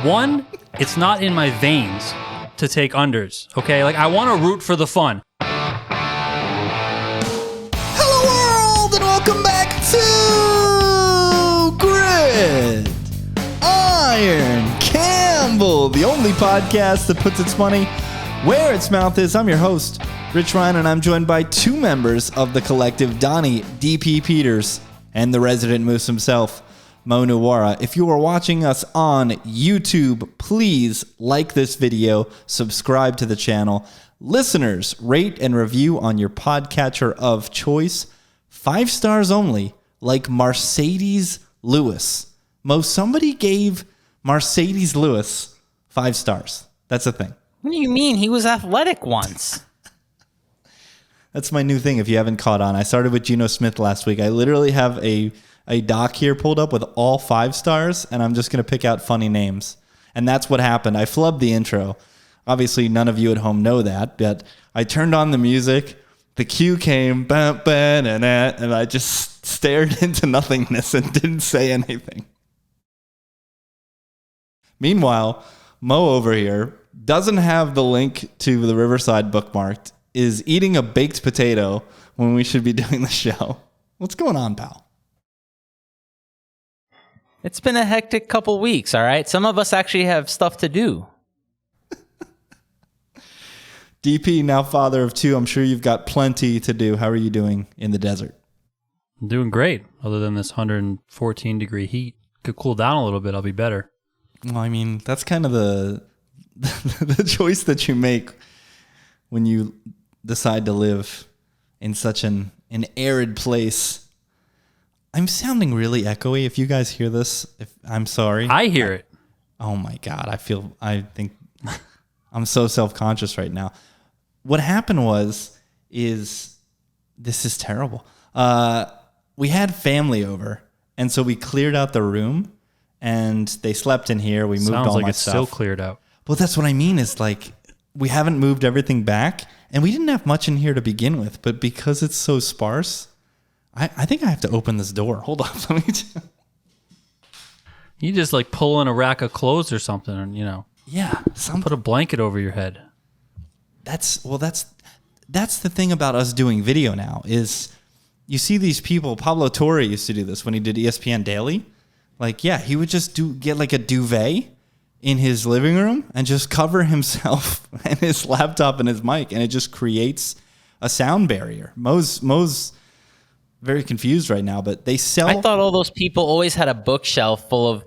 One, it's not in my veins to take unders, okay? Like, I want to root for the fun. Hello world, and welcome back to Grid Iron Campbell, the only podcast that puts its money where its mouth is. I'm your host, Rich Ryan, and I'm joined by two members of the collective, Donnie, DP Peters, and the resident moose himself, Mo Nuwara. If you are watching us on YouTube, please like this video, subscribe to the channel. Listeners, rate and review on your podcatcher of choice. 5 stars only, like Mercedes Lewis. Mo, somebody gave Mercedes Lewis 5 stars. That's a thing. What do you mean? He was athletic once. That's my new thing if you haven't caught on. I started with Geno Smith last week. I literally have a doc here pulled up with all 5 stars, and I'm just going to pick out funny names. And that's what happened. I flubbed the intro. Obviously, none of you at home know that, but I turned on the music, the cue came, and I just stared into nothingness and didn't say anything. Meanwhile, Mo over here doesn't have the link to the Riverside bookmarked, is eating a baked potato when we should be doing the show. What's going on, pal? It's been a hectic couple weeks, all right? Some of us actually have stuff to do. DP, now father of 2, I'm sure you've got plenty to do. How are you doing in the desert? I'm doing great, other than this 114-degree heat. Could cool down a little bit, I'll be better. Well, I mean, that's kind of the choice that you make when you decide to live in such an arid place. I'm sounding really echoey. If you guys hear this, I'm sorry. I hear it. Oh my God. I think I'm so self-conscious right now. What happened is this is terrible. We had family over, and so we cleared out the room, and they slept in here. We moved Sounds all like my it's stuff. still cleared out. Well, that's what I mean is like we haven't moved everything back, and we didn't have much in here to begin with, but because it's so sparse, I think I have to open this door. Hold on. Let me You just like pull in a rack of clothes or something, and Yeah. put a blanket over your head. That's the thing about us doing video now is you see these people. Pablo Torre used to do this when he did ESPN Daily. Like, yeah, he would just get like a duvet in his living room and just cover himself and his laptop and his mic, and it just creates a sound barrier. Mo's very confused right now, but they sell. I thought all those people always had a bookshelf full of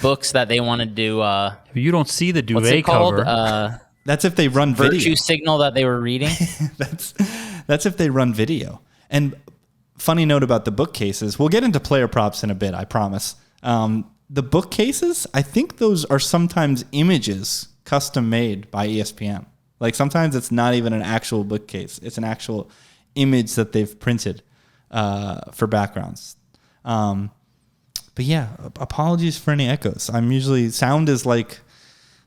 books that they wanted to. You don't see the What's duvet it called? cover. That's if they run video. Virtue signal that they were reading. That's if they run video. And funny note about the bookcases. We'll get into player props in a bit, I promise. The bookcases, I think those are sometimes images custom made by ESPN. Like sometimes it's not even an actual bookcase. It's an actual image that they've printed for backgrounds. But yeah, apologies for any echoes. Sound is like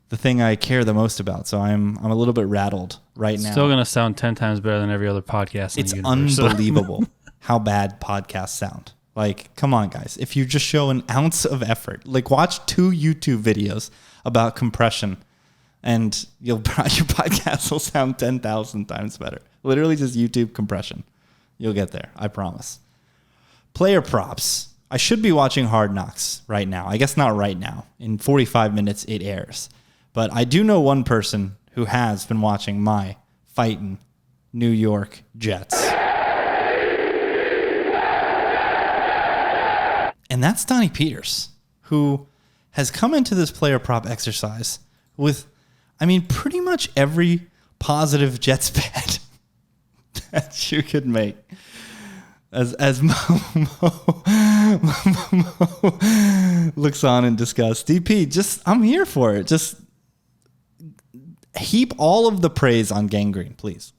the thing I care the most about. So I'm a little bit rattled right now. Still going to sound 10 times better than every other podcast in It's the universe. unbelievable how bad podcasts sound. Like, come on, guys. If you just show an ounce of effort, like watch 2 YouTube videos about compression, and your podcast will sound 10,000 times better. Literally just YouTube compression. You'll get there. I promise. Player props. I should be watching Hard Knocks right now. I guess not right now. In 45 minutes, it airs. But I do know one person who has been watching my fighting New York Jets. And that's Donnie Peters, who has come into this player prop exercise with, pretty much every positive Jets bet that you could make. As Mo looks on in disgust. DP, I'm here for it. Just heap all of the praise on Gangrene, please.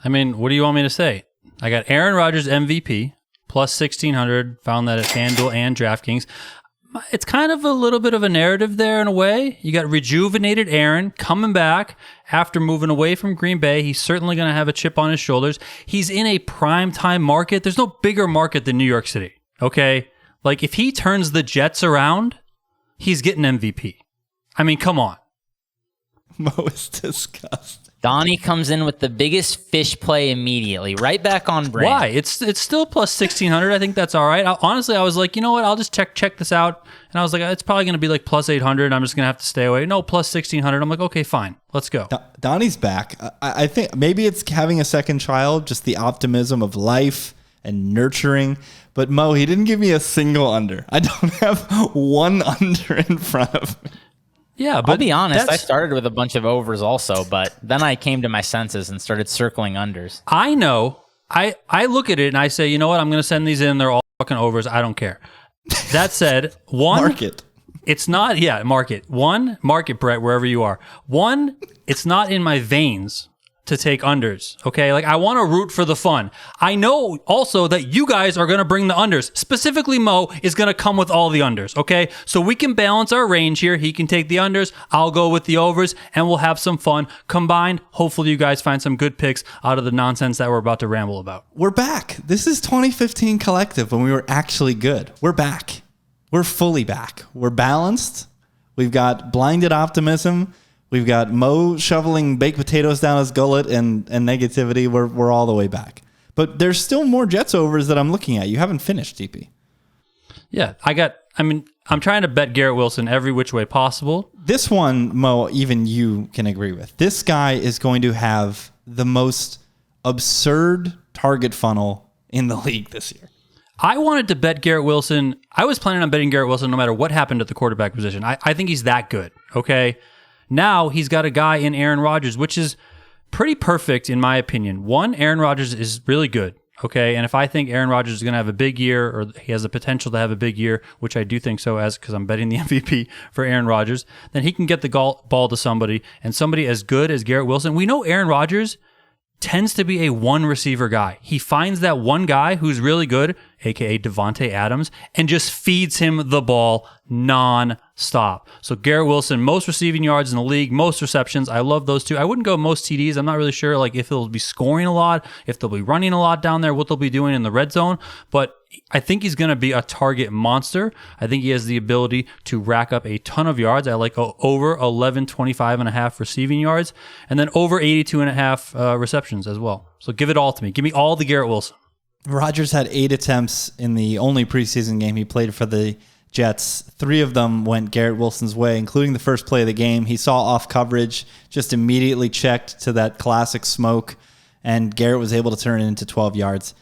What do you want me to say? I got Aaron Rodgers MVP, plus 1,600, found that at FanDuel and DraftKings. It's kind of a little bit of a narrative there in a way. You got rejuvenated Aaron coming back after moving away from Green Bay. He's certainly going to have a chip on his shoulders. He's in a prime-time market. There's no bigger market than New York City, okay? Like, if he turns the Jets around, he's getting MVP. I mean, come on. Mo is disgusting. Donnie comes in with the biggest fish play immediately, right back on brand. Why? It's still plus 1,600. I think that's all right. Honestly, I was like, you know what? I'll just check this out. And I was like, it's probably going to be like plus 800. I'm just going to have to stay away. No, plus 1,600. I'm like, okay, fine. Let's go. Donnie's back. I think maybe it's having a second child, just the optimism of life and nurturing. But Mo, he didn't give me a single under. I don't have one under in front of me. Yeah, but I'll be honest, I started with a bunch of overs also, but then I came to my senses and started circling unders. I know. I look at it and I say, you know what? I'm going to send these in. They're all fucking overs. I don't care. That said, Market. It's not, market. Market, Brett, wherever you are. It's not in my veins to take unders, okay? Like, I want to root for the fun. I know also that you guys are going to bring the unders. Specifically, Mo is going to come with all the unders, okay? So we can balance our range here. He can take the unders. I'll go with the overs, and we'll have some fun. Combined, hopefully you guys find some good picks out of the nonsense that we're about to ramble about. We're back. This is 2015 Collective when we were actually good. We're back. We're fully back. We're balanced. We've got blinded optimism. We've got Mo shoveling baked potatoes down his gullet and negativity. We're all the way back. But there's still more Jets overs that I'm looking at. You haven't finished, TP. Yeah, I'm trying to bet Garrett Wilson every which way possible. This one, Mo, even you can agree with. This guy is going to have the most absurd target funnel in the league this year. I wanted to bet Garrett Wilson. I was planning on betting Garrett Wilson no matter what happened at the quarterback position. I think he's that good, okay? Now he's got a guy in Aaron Rodgers, which is pretty perfect in my opinion. One, Aaron Rodgers is really good, okay? And if I think Aaron Rodgers is going to have a big year, or he has the potential to have a big year, which I do think so, because I'm betting the MVP for Aaron Rodgers, then he can get the ball to somebody, and somebody as good as Garrett Wilson. We know Aaron Rodgers tends to be a one receiver guy. He finds that one guy who's really good, aka Devontae Adams, and just feeds him the ball non-stop. So Garrett Wilson, most receiving yards in the league, most receptions. I love those two. I wouldn't go most TDs. I'm not really sure like if they'll be scoring a lot, if they'll be running a lot down there, what they'll be doing in the red zone. But I think he's going to be a target monster. I think he has the ability to rack up a ton of yards. I like over 11, 25 and a half receiving yards, and then over 82 and a half receptions as well. So give it all to me. Give me all the Garrett Wilson. Rodgers had 8 attempts in the only preseason game he played for the Jets. 3 of them went Garrett Wilson's way, including the first play of the game. He saw off coverage, just immediately checked to that classic smoke, and Garrett was able to turn it into 12 yards.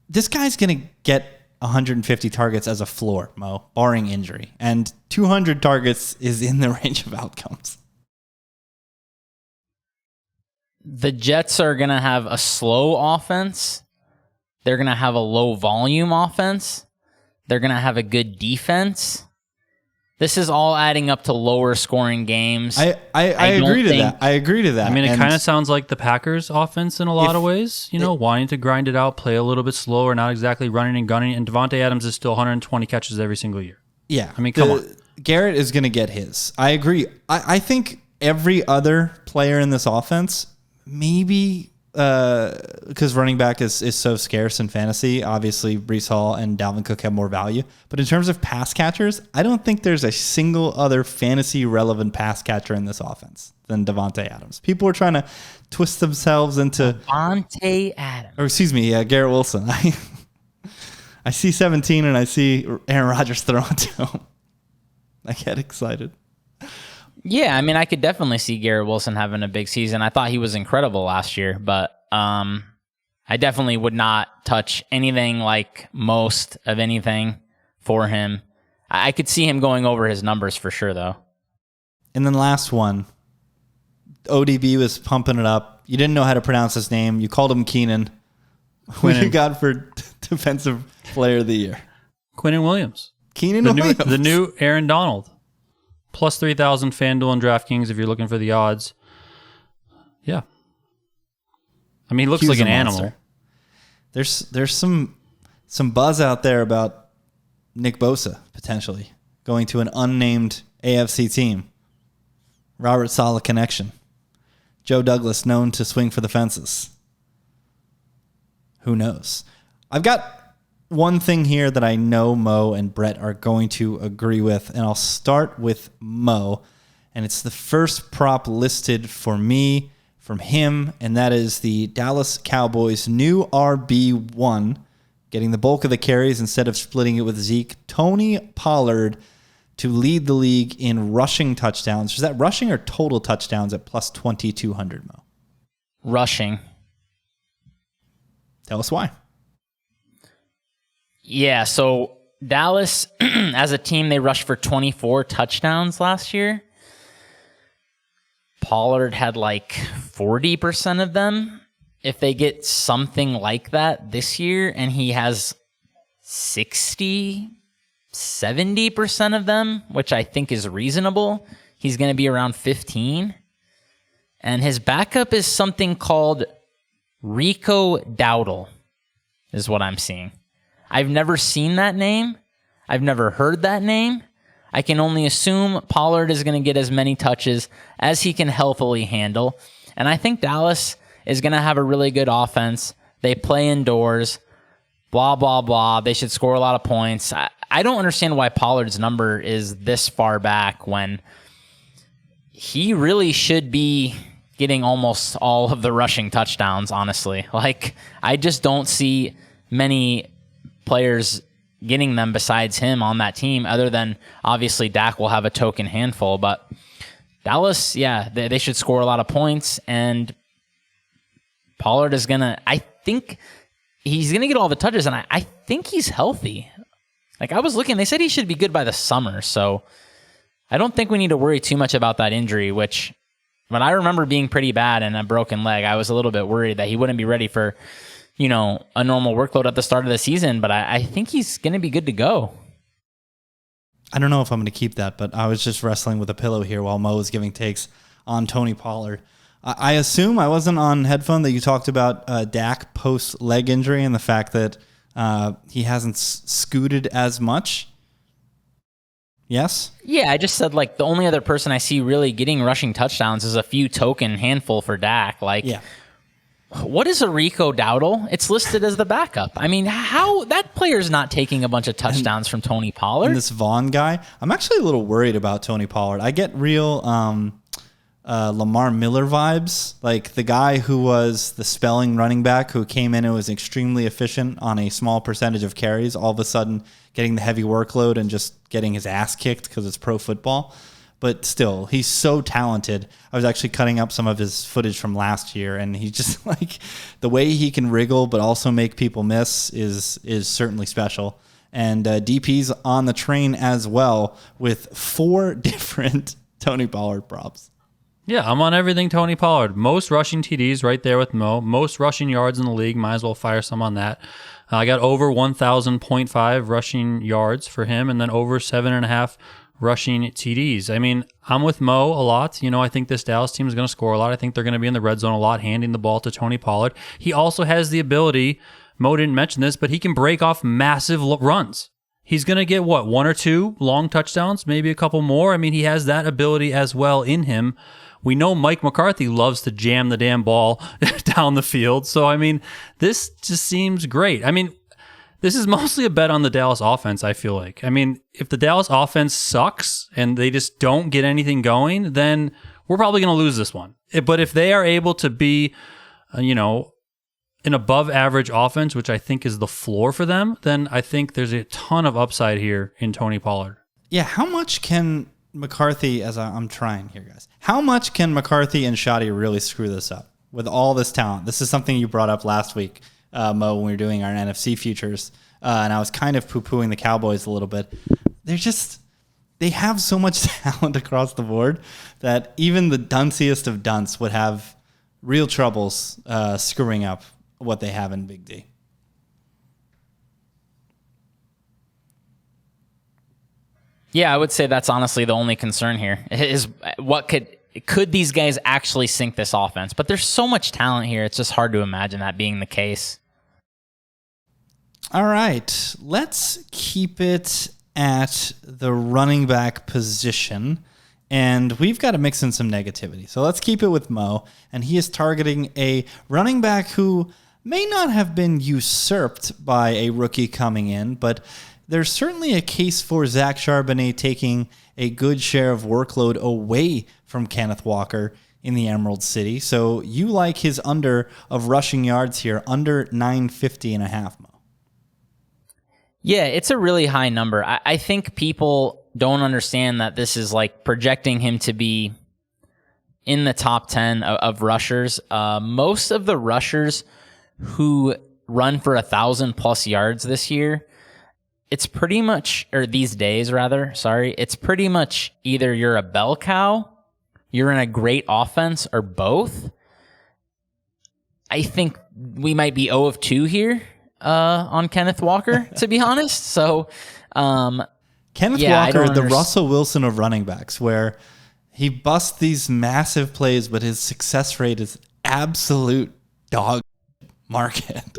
This guy's going to get 150 targets as a floor, Mo, barring injury. And 200 targets is in the range of outcomes. The Jets are going to have a slow offense. They're going to have a low volume offense. They're going to have a good defense. This is all adding up to lower scoring games. I agree to that. I agree to that. I mean, it kind of sounds like the Packers offense in a lot of ways, wanting to grind it out, play a little bit slower, not exactly running and gunning. And Devontae Adams is still 120 catches every single year. Yeah. I mean, come on. Garrett is going to get his. I agree. I think every other player in this offense, maybe because running back is so scarce in fantasy. Obviously, Breece Hall and Dalvin Cook have more value. But in terms of pass catchers, I don't think there's a single other fantasy-relevant pass catcher in this offense than Devontae Adams. People are trying to twist themselves into... Devontae Adams. Or excuse me, Garrett Wilson. I see 17 and I see Aaron Rodgers throwing to him. I get excited. Yeah, I mean, I could definitely see Garrett Wilson having a big season. I thought he was incredible last year, but I definitely would not touch anything like most of anything for him. I could see him going over his numbers for sure, though. And then last one, ODB was pumping it up. You didn't know how to pronounce his name. You called him Keenan. What you got for Defensive Player of the Year? Quinnen Williams. Keenan Williams. The new Aaron Donald. Plus 3,000 FanDuel and DraftKings if you're looking for the odds. Yeah. I mean, he looks like an animal. There's some buzz out there about Nick Bosa potentially going to an unnamed AFC team. Robert Saleh connection. Joe Douglas known to swing for the fences. Who knows? I've got one thing here that I know Mo and Brett are going to agree with, and I'll start with Mo, and it's the first prop listed for me from him, and that is the Dallas Cowboys' new RB1, getting the bulk of the carries instead of splitting it with Zeke, Tony Pollard, to lead the league in rushing touchdowns. Is that rushing or total touchdowns at plus 2,200, Mo? Rushing. Tell us why. Yeah, so Dallas, as a team, they rushed for 24 touchdowns last year. Pollard had like 40% of them. If they get something like that this year, and he has 70% of them, which I think is reasonable, he's going to be around 15. And his backup is something called Rico Dowdle, is what I'm seeing. I've never seen that name. I've never heard that name. I can only assume Pollard is going to get as many touches as he can healthily handle. And I think Dallas is going to have a really good offense. They play indoors, blah, blah, blah. They should score a lot of points. I don't understand why Pollard's number is this far back when he really should be getting almost all of the rushing touchdowns, honestly. Like, I just don't see many players getting them besides him on that team, other than obviously Dak will have a token handful. But Dallas, yeah, they should score a lot of points, and Pollard is going to, I think he's going to get all the touches, and I think he's healthy. Like, I was looking, they said he should be good by the summer, so I don't think we need to worry too much about that injury, which, when I remember being pretty bad and a broken leg, I was a little bit worried that he wouldn't be ready for, you know, a normal workload at the start of the season, but I think he's going to be good to go. I don't know if I'm going to keep that, but I was just wrestling with a pillow here while Mo was giving takes on Tony Pollard. I assume I wasn't on headphone that you talked about Dak post-leg injury and the fact that he hasn't scooted as much. Yes? Yeah, I just said, like, the only other person I see really getting rushing touchdowns is a few token handful for Dak. Like, yeah. What is a Rico Dowdle? It's listed as the backup. I mean, how that player's not taking a bunch of touchdowns from Tony Pollard? And this Vaughn guy, I'm actually a little worried about Tony Pollard. I get real Lamar Miller vibes, like the guy who was the spelling running back who came in and was extremely efficient on a small percentage of carries, all of a sudden getting the heavy workload and just getting his ass kicked because it's pro football. But still, he's so talented. I was actually cutting up some of his footage from last year, and he just, like, the way he can wriggle but also make people miss is certainly special. And DP's on the train as well with 4 different Tony Pollard props. Yeah, I'm on everything Tony Pollard. Most rushing TDs right there with Mo. Most rushing yards in the league. Might as well fire some on that. I got over 1,000.5 rushing yards for him, and then over 7.5 rushing TDs. I mean, I'm with Mo a lot. You know, I think this Dallas team is going to score a lot. I think they're going to be in the red zone a lot, handing the ball to Tony Pollard. He also has the ability, Mo didn't mention this, but he can break off massive runs. He's going to get, 1 or 2 long touchdowns, maybe a couple more. I mean, he has that ability as well in him. We know Mike McCarthy loves to jam the damn ball down the field. So, I mean, this just seems great. I mean, this is mostly a bet on the Dallas offense, I feel like. I mean, if the Dallas offense sucks and they just don't get anything going, then we're probably going to lose this one. But if they are able to be, an above average offense, which I think is the floor for them, then I think there's a ton of upside here in Tony Pollard. Yeah, how much can McCarthy, as I'm trying here, guys, how much can McCarthy and Shoddy really screw this up with all this talent? This is something you brought up last week, Mo, when we were doing our NFC futures, and I was kind of poo-pooing the Cowboys a little bit. They have so much talent across the board that even the dunciest of dunce would have real troubles screwing up what they have in Big D. Yeah, I would say that's honestly the only concern here is what could these guys actually sink this offense? But there's so much talent here, it's just hard to imagine that being the case. All right, let's keep it at the running back position, and we've got to mix in some negativity. So let's keep it with Mo, and he is targeting a running back who may not have been usurped by a rookie coming in, but there's certainly a case for Zach Charbonnet taking a good share of workload away from Kenneth Walker in the Emerald City. So you like his under of rushing yards here, under 950.5, Mo. Yeah, it's a really high number. I think people don't understand that this is like projecting him to be in the top 10 of rushers. Most of the rushers who run for 1,000+ yards this year, it's pretty much, or these days rather, it's pretty much either you're a bell cow, you're in a great offense, or both. I think we might be 0 of 2 here on Kenneth Walker, to be honest. So, Kenneth Walker, the Russell Wilson of running backs, where he busts these massive plays, but his success rate is absolute dog market.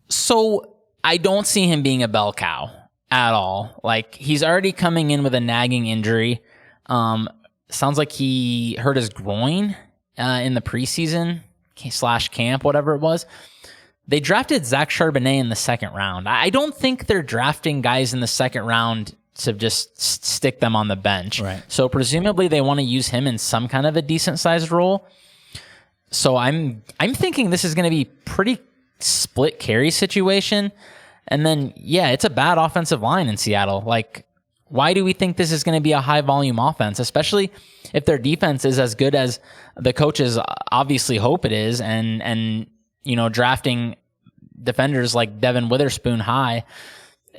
So I don't see him being a bell cow at all. Like, he's already coming in with a nagging injury. Sounds like he hurt his groin in the preseason / camp, whatever it was. They drafted Zach Charbonnet in the second round. I don't think they're drafting guys in the second round to just stick them on the bench. Right. So presumably they want to use him in some kind of a decent sized role. So I'm thinking this is going to be pretty split carry situation. And then, yeah, it's a bad offensive line in Seattle. Like, why do we think this is going to be a high volume offense, especially if their defense is as good as the coaches obviously hope it is, and you know, drafting defenders like Devin Witherspoon high?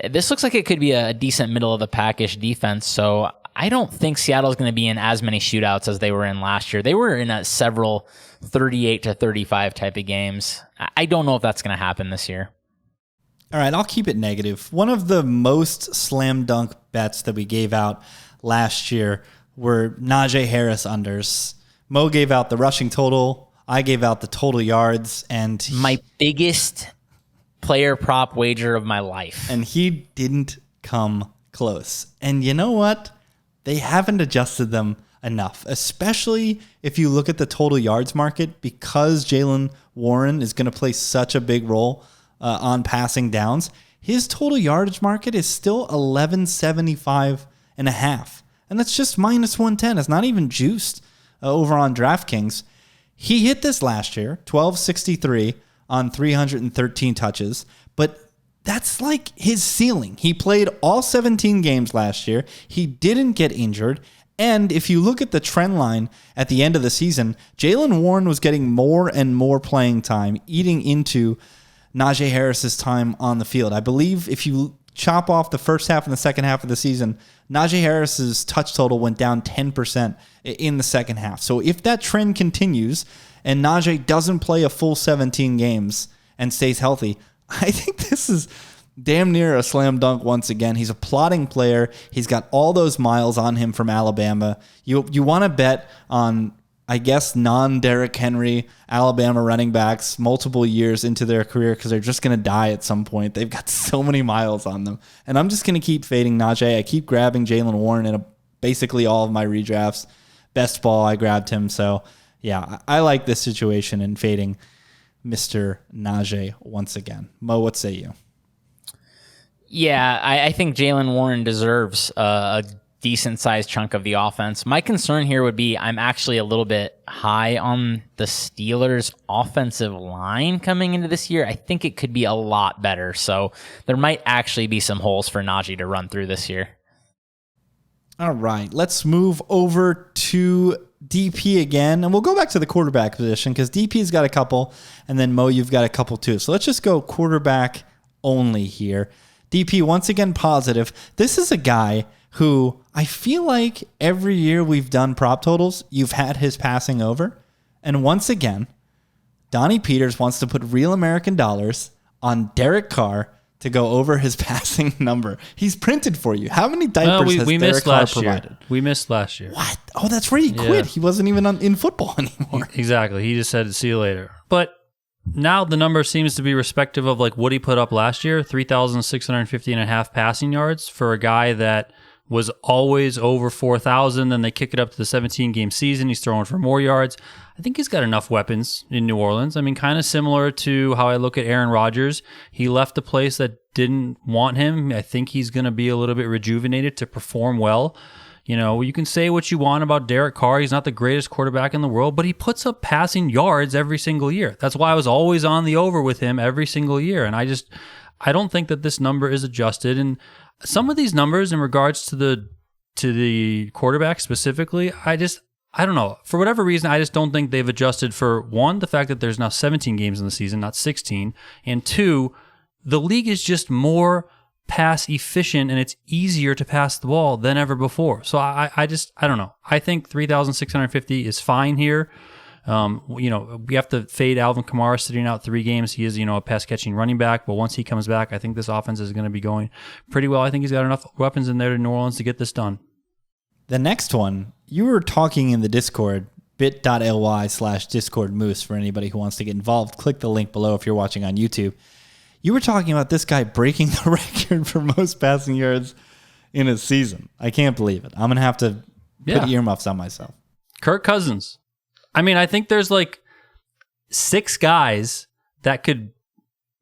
This looks like it could be a decent middle of the pack-ish defense. So I don't think Seattle's going to be in as many shootouts as they were in last year. They were in several 38-35 type of games. I don't know if that's going to happen this year. All right, I'll keep it negative. One of the most slam dunk bets that we gave out last year were Najee Harris unders. Mo gave out the rushing total. I gave out the total yards. And my biggest player prop wager of my life. And he didn't come close. And you know what? They haven't adjusted them enough, especially if you look at the total yards market, because Jaylen Warren is going to play such a big role on passing downs. His total yardage market is still 1175.5, and that's just minus 110. It's not even juiced over on DraftKings. He hit this last year, 1263 on 313 touches, but that's like his ceiling. He played all 17 games last year. He didn't get injured. And if you look at the trend line at the end of the season, Jaylen Warren was getting more and more playing time, eating into Najee Harris's time on the field. I believe if you chop off the first half and the second half of the season, Najee Harris's touch total went down 10% in the second half. So if that trend continues and Najee doesn't play a full 17 games and stays healthy, I think this is damn near a slam dunk once again. He's a plotting player. He's got all those miles on him from Alabama. You want to bet on, I guess, non-Derrick Henry Alabama running backs multiple years into their career because they're just going to die at some point. They've got so many miles on them. And I'm just going to keep fading Najee. I keep grabbing Jaylen Warren in basically all of my redrafts. Best ball, I grabbed him. So, yeah, I like this situation and fading Mr. Najee once again. Mo, what say you? Yeah, I think Jaylen Warren deserves a decent-sized chunk of the offense. My concern here would be I'm actually a little bit high on the Steelers' offensive line coming into this year. I think it could be a lot better, so there might actually be some holes for Najee to run through this year. All right, let's move over to DP again, and we'll go back to the quarterback position because DP's got a couple, and then Mo, you've got a couple too. So let's just go quarterback only here. DP, once again, positive. This is a guy who I feel like every year we've done prop totals, you've had his passing over. And once again, Donnie Peters wants to put real American dollars on Derek Carr to go over his passing number. He's printed for you. How many diapers has Derek Carr provided? We missed last year. What? Oh, that's right. He quit. He wasn't even in football anymore. Exactly. He just said, see you later. But now the number seems to be respective of like what he put up last year, 3,650.5 passing yards for a guy that was always over 4,000. Then they kick it up to the 17-game season. He's throwing for more yards. I think he's got enough weapons in New Orleans. I mean, kind of similar to how I look at Aaron Rodgers. He left a place that didn't want him. I think he's going to be a little bit rejuvenated to perform well. You know, you can say what you want about Derek Carr. He's not the greatest quarterback in the world, but he puts up passing yards every single year. That's why I was always on the over with him every single year. And I don't think that this number is adjusted. And some of these numbers in regards to the quarterback specifically, I don't know. For whatever reason, I just don't think they've adjusted for, one, the fact that there's now 17 games in the season, not 16, and two, the league is just more pass efficient and it's easier to pass the ball than ever before. So I don't know. I think 3,650 is fine here. You know, we have to fade Alvin Kamara sitting out 3 games. He is, you know, a pass catching running back, but once he comes back, I think this offense is going to be going pretty well. I think he's got enough weapons in there to New Orleans to get this done. The next one, you were talking in the Discord, bit.ly/Discord Moose for anybody who wants to get involved. Click the link below if you're watching on YouTube. You were talking about this guy breaking the record for most passing yards in a season. I can't believe it. I'm going to have to put earmuffs on myself. Kirk Cousins. I mean, I think there's like 6 guys that could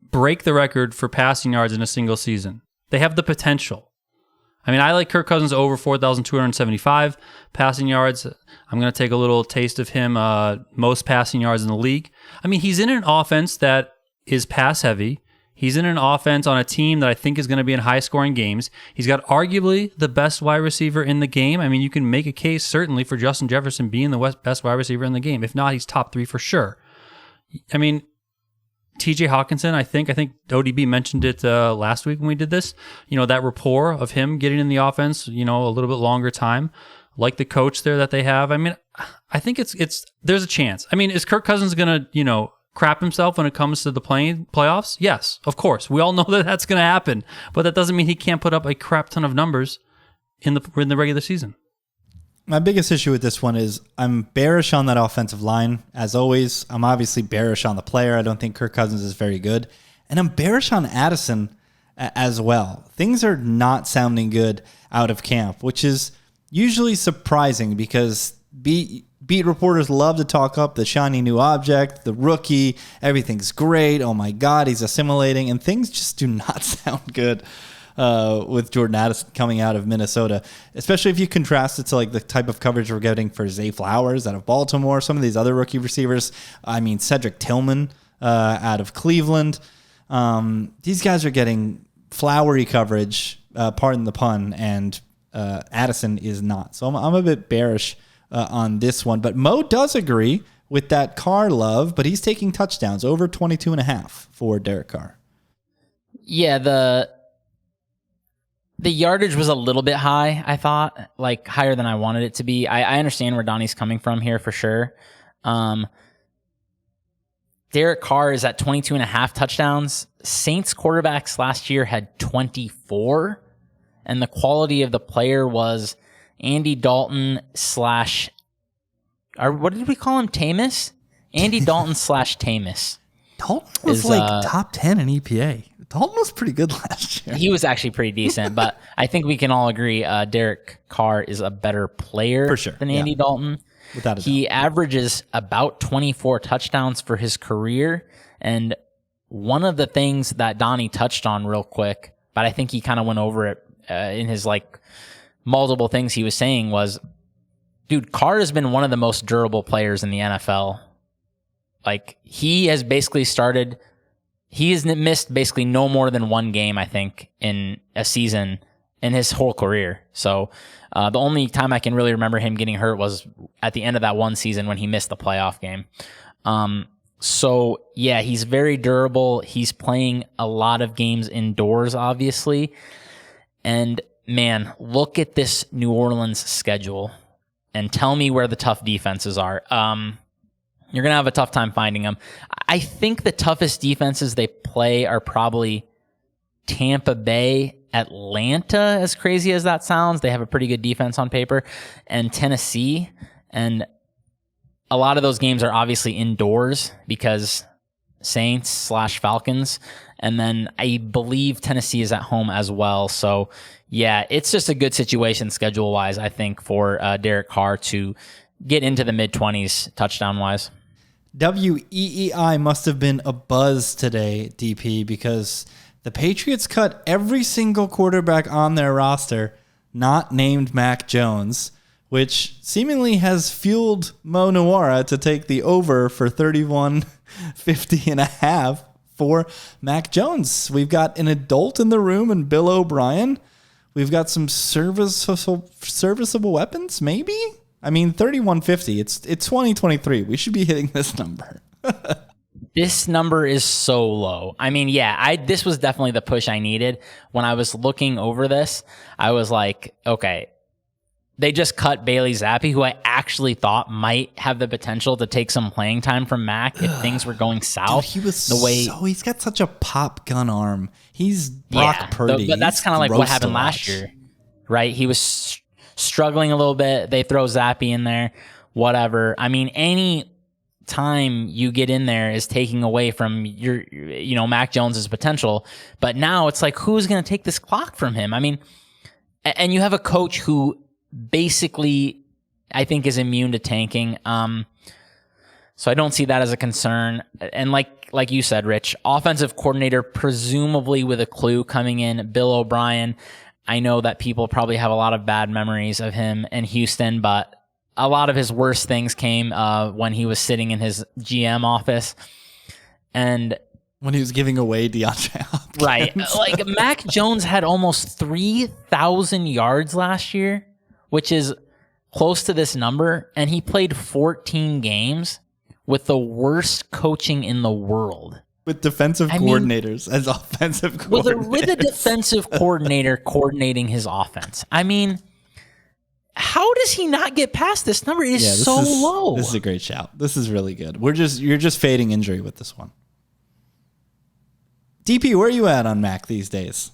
break the record for passing yards in a single season. They have the potential. I mean, I like Kirk Cousins over 4,275 passing yards. I'm going to take a little taste of him, most passing yards in the league. I mean, he's in an offense that is pass heavy. He's in an offense on a team that I think is going to be in high-scoring games. He's got arguably the best wide receiver in the game. I mean, you can make a case certainly for Justin Jefferson being the best wide receiver in the game. If not, he's top 3 for sure. I mean, TJ Hawkinson, I think ODB mentioned it last week when we did this. You know, that rapport of him getting in the offense, you know, a little bit longer time. Like the coach there that they have. I mean, I think there's a chance. I mean, is Kirk Cousins going to, you know, crap himself when it comes to the playoffs? Yes, of course. We all know that that's going to happen, but that doesn't mean he can't put up a crap ton of numbers in the regular season. My biggest issue with this one is I'm bearish on that offensive line. As always, I'm obviously bearish on the player. I don't think Kirk Cousins is very good. And I'm bearish on Addison as well. Things are not sounding good out of camp, which is usually surprising because beat reporters love to talk up the shiny new object, the rookie. Everything's great. Oh my God, he's assimilating. And things just do not sound good with Jordan Addison coming out of Minnesota, especially if you contrast it to like the type of coverage we're getting for Zay Flowers out of Baltimore, some of these other rookie receivers. I mean, Cedric Tillman out of Cleveland. These guys are getting flowery coverage, pardon the pun, and Addison is not. So I'm a bit bearish on this one, but Mo does agree with that Carr love, but he's taking touchdowns over 22.5 for Derek Carr. Yeah, the yardage was a little bit high, I thought, like higher than I wanted it to be. I understand where Donnie's coming from here for sure. Derek Carr is at 22.5 touchdowns. Saints quarterbacks last year had 24, and the quality of the player was Andy Dalton what did we call him? Tamus? Andy Dalton / Tamus. Dalton was top 10 in EPA. Dalton was pretty good last year. He was actually pretty decent, but I think we can all agree Derek Carr is a better player for sure, than Andy Dalton. Without a doubt. He averages about 24 touchdowns for his career, and one of the things that Donnie touched on real quick, but I think he kind of went over it in his like multiple things he was saying was, dude, Carr has been one of the most durable players in the NFL. Like, he has basically he has missed basically no more than 1 game, I think, in a season in his whole career. So the only time I can really remember him getting hurt was at the end of that one season when he missed the playoff game. So yeah, he's very durable. He's playing a lot of games indoors, obviously. And man, look at this New Orleans schedule and tell me where the tough defenses are. You're going to have a tough time finding them. I think the toughest defenses they play are probably Tampa Bay, Atlanta, as crazy as that sounds. They have a pretty good defense on paper, and Tennessee. And a lot of those games are obviously indoors because Saints / Falcons. And then I believe Tennessee is at home as well. So, yeah, it's just a good situation schedule-wise, I think, for Derek Carr to get into the mid-20s touchdown-wise. WEEI must have been a buzz today, DP, because the Patriots cut every single quarterback on their roster not named Mac Jones, which seemingly has fueled Mo Nuwara to take the over for 31.50.5 for Mac Jones. We've got an adult in the room and Bill O'Brien. We've got some serviceable weapons, maybe? I mean, 31.50. It's 2023. We should be hitting this number. This number is so low. I mean, yeah, this was definitely the push I needed. When I was looking over this, I was like, okay, they just cut Bailey Zappi, who I actually thought might have the potential to take some playing time from Mac if things were going south. Dude, he's got such a pop gun arm. He's Brock Purdy. But that's kind of like what happened last year, right? He was struggling a little bit. They throw Zappi in there, whatever. I mean, any time you get in there is taking away from your, Mac Jones's potential. But now it's like, who's going to take this clock from him? I mean, and you have a coach who basically, I think, is immune to tanking. So I don't see that as a concern. And like you said, Rich, offensive coordinator, presumably with a clue coming in, Bill O'Brien. I know that people probably have a lot of bad memories of him in Houston, but a lot of his worst things came when he was sitting in his GM office. And when he was giving away DeAndre Hopkins. Right. Like, Mac Jones had almost 3,000 yards last year, which is close to this number, and he played 14 games with the worst coaching in the world. With defensive coordinators as offensive coordinators. With a defensive coordinator coordinating his offense. I mean, how does he not get past this number? It is so low. This is a great shout. This is really good. You're just fading injury with this one. DP, where are you at on Mac these days?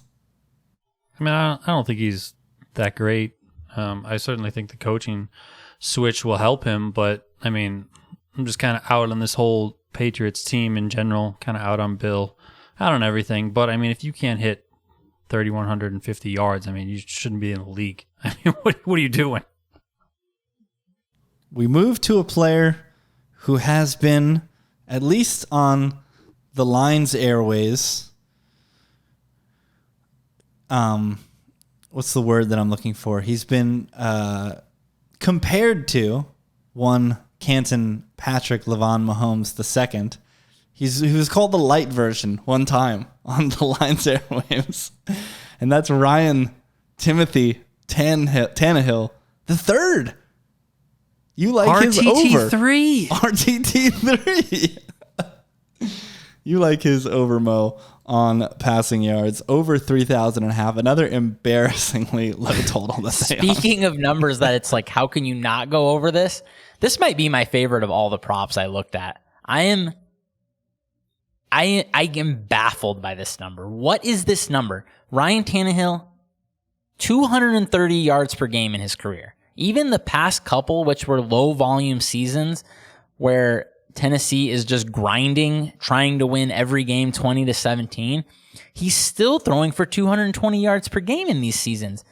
I mean, I don't think he's that great. I certainly think the coaching switch will help him, but I mean, I'm just kind of out on this whole Patriots team in general, kind of out on Bill, out on everything. But I mean, if you can't hit 3,150 yards, I mean, you shouldn't be in the league. I mean, what are you doing? We move to a player who has been, at least on the Lions airways, what's the word that I'm looking for? He's been compared to one Canton Patrick Lavon Mahomes II. He was called the light version one time on the Lions airwaves, and that's Ryan Timothy Tannehill the third. You like his over RTT3. You like his over, Mo, on passing yards, over 3,500. Another embarrassingly low total. Speaking of numbers that it's like, how can you not go over this? This might be my favorite of all the props I looked at. I am baffled by this number. What is this number? Ryan Tannehill, 230 yards per game in his career. Even the past couple, which were low volume seasons where Tennessee is just grinding, trying to win every game 20-17, he's still throwing for 220 yards per game in these seasons.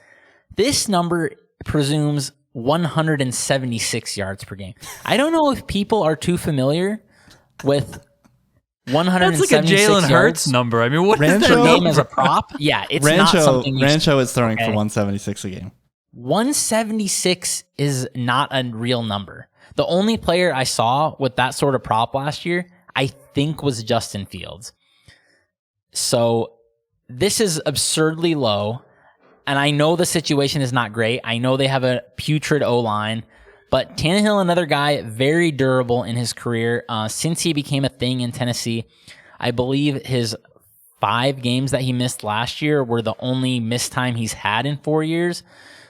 This number presumes 176 yards per game. I don't know if people are too familiar with 176 That's like a Jalen Hurts number. I mean, what is that name as a prop? Yeah, it's not something Rancho is throwing for 176 a game. 176 is not a real number. The only player I saw with that sort of prop last year, I think, was Justin Fields. So this is absurdly low. And I know the situation is not great. I know they have a putrid O-line. But Tannehill, another guy, very durable in his career. Since he became a thing in Tennessee, I believe his 5 games that he missed last year were the only missed time he's had in 4 years.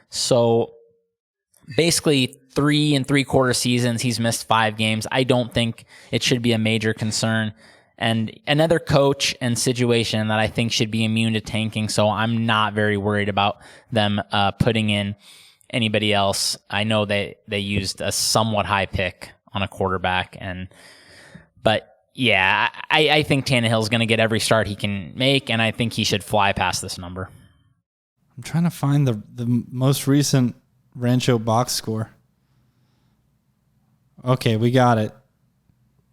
So basically 3 3/4 seasons, he's missed 5 games. I don't think it should be a major concern. And another coach and situation that I think should be immune to tanking, so I'm not very worried about them putting in anybody else. I know they used a somewhat high pick on a quarterback, but Yeah, I think Tannehill's going to get every start he can make, and I think he should fly past this number. I'm trying to find the most recent Rancho box score. Okay, we got it.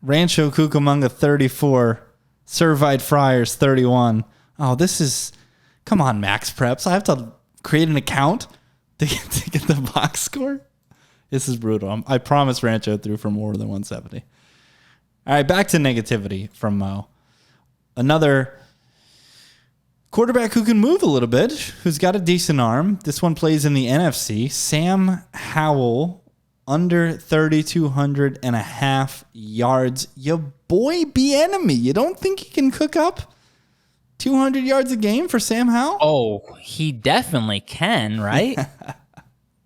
Rancho Cucamonga 34, Servite Friars 31. Oh, this is... Come on, Max Preps. I have to create an account to get the box score? This is brutal. I promise Rancho threw for more than 170. All right, back to negativity from Mo. Another quarterback who can move a little bit, who's got a decent arm. This one plays in the NFC. Sam Howell, under 3,200 and a half yards. Your boy Bienemy. You don't think he can cook up 200 yards a game for Sam Howell? Oh, he definitely can, right?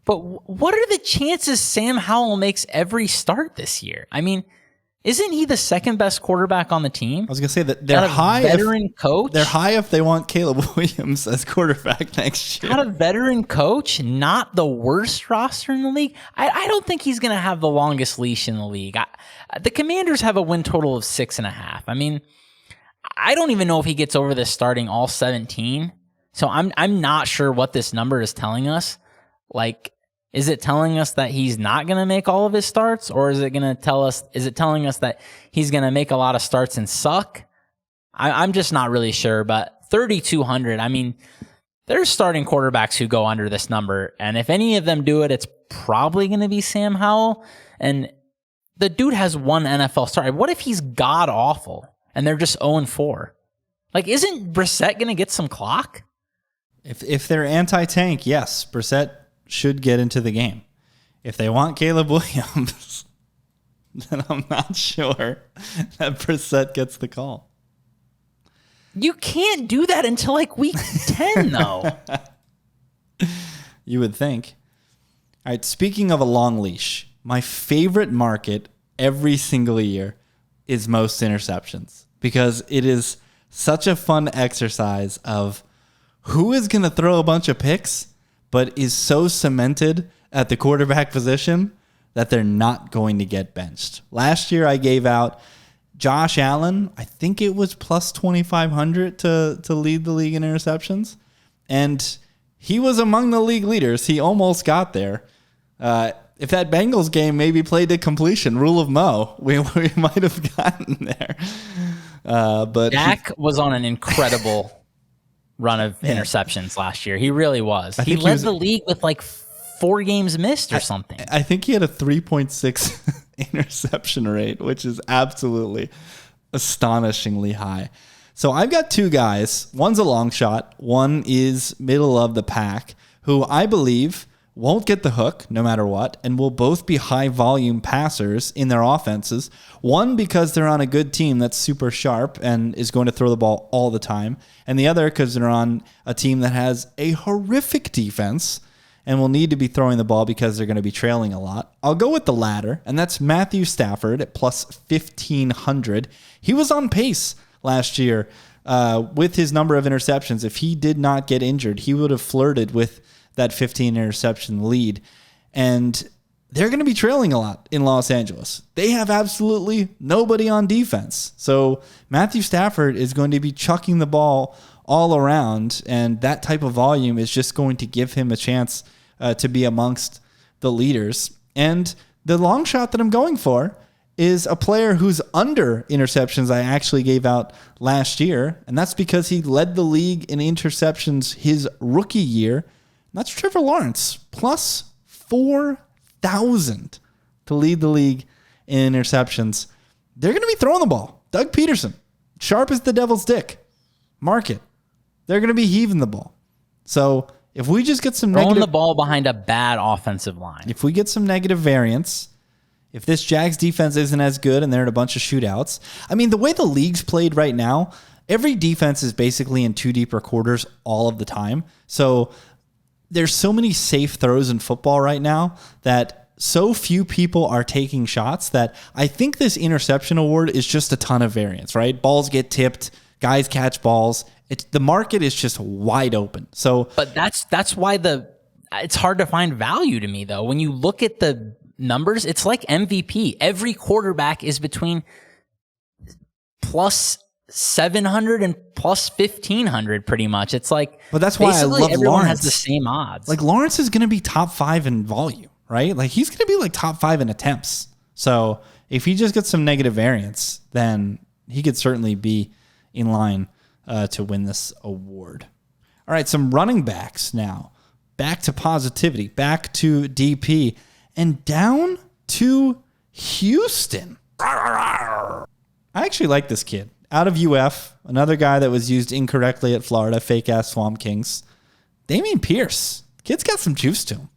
But what are the chances Sam Howell makes every start this year? I mean, isn't he the second best quarterback on the team? I was going to say that they're high. Veteran coach? They're high if they want Caleb Williams as quarterback next year. Got a veteran coach, not the worst roster in the league. I don't think he's going to have the longest leash in the league. The Commanders have a win total of 6.5. I mean, I don't even know if he gets over this starting all 17. So I'm not sure what this number is telling us. Like, is it telling us that he's not going to make all of his starts, or is it going to tell us? Is it telling us that he's going to make a lot of starts and suck? I'm just not really sure. But 3,200. I mean, there's starting quarterbacks who go under this number, and if any of them do it, it's probably going to be Sam Howell. And the dude has one NFL start. What if he's god awful and they're just 0-4? Like, isn't Brissett going to get some clock? If they're anti-tank, yes, Brissett should get into the game. If they want Caleb Williams, then I'm not sure that Brissett gets the call. You can't do that until like week 10, though. You would think. All right, speaking of a long leash, my favorite market every single year is most interceptions, because it is such a fun exercise of who is going to throw a bunch of picks but is so cemented at the quarterback position that they're not going to get benched. Last year, I gave out Josh Allen. I think it was plus 2,500 to lead the league in interceptions. And he was among the league leaders. He almost got there. If that Bengals game maybe played to completion, rule of Mo, we might have gotten there. But Dak was on an incredible run of interceptions last year. He really was. He led the league with like 4 games missed or something. I think he had a 3.6 interception rate, which is absolutely astonishingly high. So I've got 2 guys. One's a long shot. One is middle of the pack, who I believe won't get the hook no matter what, and will both be high volume passers in their offenses. One, because they're on a good team that's super sharp and is going to throw the ball all the time. And the other, because they're on a team that has a horrific defense and will need to be throwing the ball because they're going to be trailing a lot. I'll go with the latter, and that's Matthew Stafford at plus 1,500. He was on pace last year with his number of interceptions. If he did not get injured, he would have flirted with that 15 interception lead. And they're going to be trailing a lot in Los Angeles. They have absolutely nobody on defense. So Matthew Stafford is going to be chucking the ball all around, and that type of volume is just going to give him a chance to be amongst the leaders. And the long shot that I'm going for is a player who's under interceptions I actually gave out last year, and that's because he led the league in interceptions his rookie year. That's Trevor Lawrence, plus 4,000 to lead the league in interceptions. They're going to be throwing the ball. Doug Peterson, sharp as the devil's dick. Mark it. They're going to be heaving the ball. So if we just get some throwing the ball behind a bad offensive line. If we get some negative variance, if this Jags defense isn't as good and they're in a bunch of shootouts, I mean, the way the league's played right now, every defense is basically in 2 deeper quarters all of the time. So there's so many safe throws in football right now that so few people are taking shots that I think this interception award is just a ton of variance, right? Balls get tipped, guys catch balls. The market is just wide open. So, but that's why it's hard to find value to me though. When you look at the numbers, it's like MVP. Every quarterback is between plus 700 and plus 1500 pretty much. It's like, but that's why I love everyone Lawrence. Has the same odds. Like Lawrence is going to be top 5 in volume, right? Like he's going to be like top 5 in attempts. So if he just gets some negative variance, then he could certainly be in line to win this award. All right, some running backs now. Back to positivity, back to DP, and down to Houston. I actually like this kid. Out of UF, another guy that was used incorrectly at Florida, fake-ass Swamp Kings. Dameon Pierce. Kid's got some juice to him.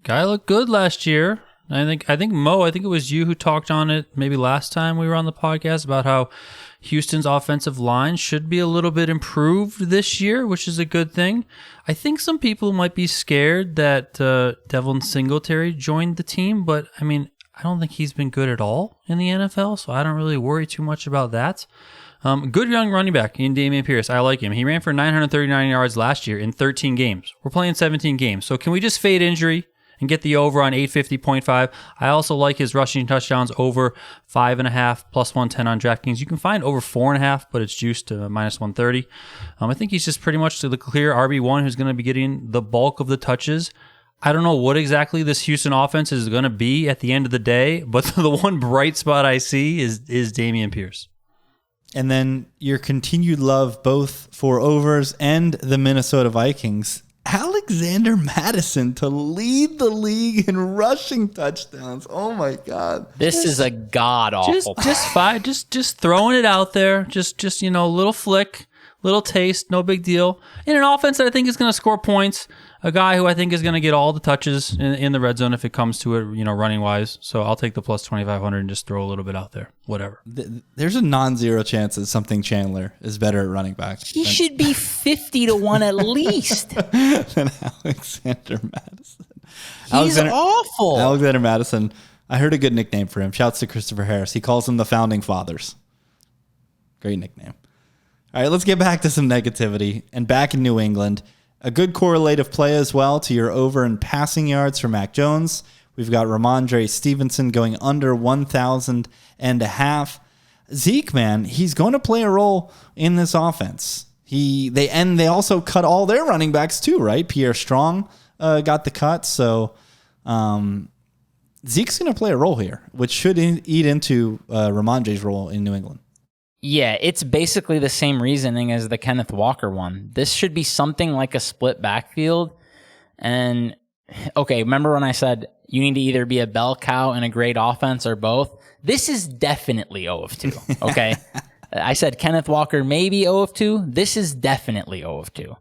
Guy looked good last year. I think Mo, I think it was you who talked on it maybe last time we were on the podcast about how Houston's offensive line should be a little bit improved this year, which is a good thing. I think some people might be scared that Devin Singletary joined the team, but I mean, I don't think he's been good at all in the NFL, so I don't really worry too much about that. Good young running back in Dameon Pierce. I like him. He ran for 939 yards last year in 13 games. We're playing 17 games. So can we just fade injury and get the over on 850.5? I also like his rushing touchdowns over 5.5 plus 110 on DraftKings. You can find over 4.5, but it's juiced to minus 130. I think he's just pretty much the clear RB1 who's going to be getting the bulk of the touches. I don't know what exactly this Houston offense is going to be at the end of the day, but the one bright spot I see is Dameon Pierce. And then your continued love both for overs and the Minnesota Vikings. Alexander Mattison to lead the league in rushing touchdowns. Oh my God. This is a god awful. Just throwing it out there. Just little flick, little taste, no big deal. In an offense that I think is going to score points. A guy who I think is going to get all the touches in the red zone if it comes to it, running wise. So I'll take the plus 2,500 and just throw a little bit out there. Whatever. There's a non-zero chance that something Chandler is better at running back. He should be 50-1 at least. Than Alexander Mattison. He's awful. Alexander Mattison. I heard a good nickname for him. Shouts to Christopher Harris. He calls them the Founding Fathers. Great nickname. All right, let's get back to some negativity. And back in New England, a good correlative play as well to your over in passing yards for Mac Jones. We've got Ramondre Stevenson going under 1,500. Zeke, man, he's going to play a role in this offense. They also cut all their running backs too, right? Pierre Strong got the cut, so Zeke's going to play a role here, which should eat into Ramondre's role in New England. Yeah, it's basically the same reasoning as the Kenneth Walker one. This should be something like a split backfield. And, okay, remember when I said you need to either be a bell cow and a great offense or both? This is definitely 0 of 2, okay? I said Kenneth Walker maybe 0 of 2. This is definitely 0 of 2.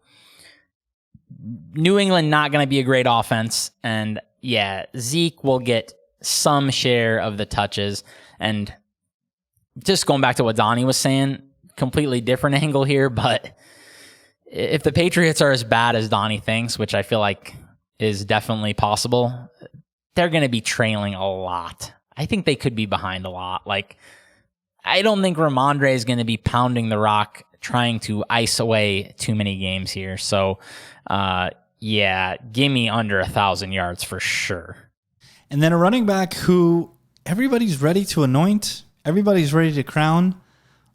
New England not going to be a great offense. And, yeah, Zeke will get some share of the touches. And just going back to what Donnie was saying, completely different angle here, but if the Patriots are as bad as Donnie thinks, which I feel like is definitely possible, they're going to be trailing a lot. I think they could be behind a lot. Like, I don't think Ramondre is going to be pounding the rock trying to ice away too many games here. So, yeah, give me under 1,000 yards for sure. And then a running back who everybody's ready to anoint, everybody's ready to crown.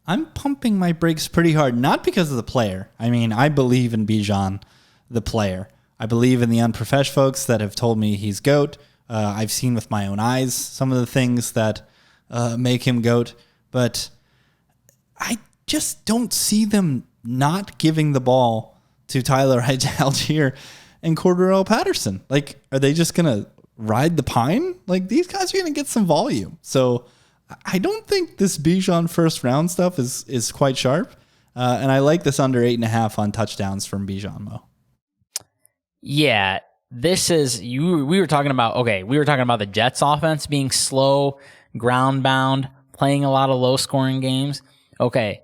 I'm pumping my brakes pretty hard, not because of the player. I mean, I believe in BIJAN, the player. I believe in the unprofesh folks that have told me he's GOAT. I've seen with my own eyes some of the things that make him GOAT, but I just don't see them not giving the ball to Tyler Algier and Cordarrelle Patterson. Like, are they just going to ride the pine? Like, these guys are going to get some volume. So I don't think this Bijan first round stuff is quite sharp. And I like this under 8.5 on touchdowns from Bijan, Mo. Yeah, this is we were talking about the Jets offense being slow, ground bound, playing a lot of low scoring games. Okay.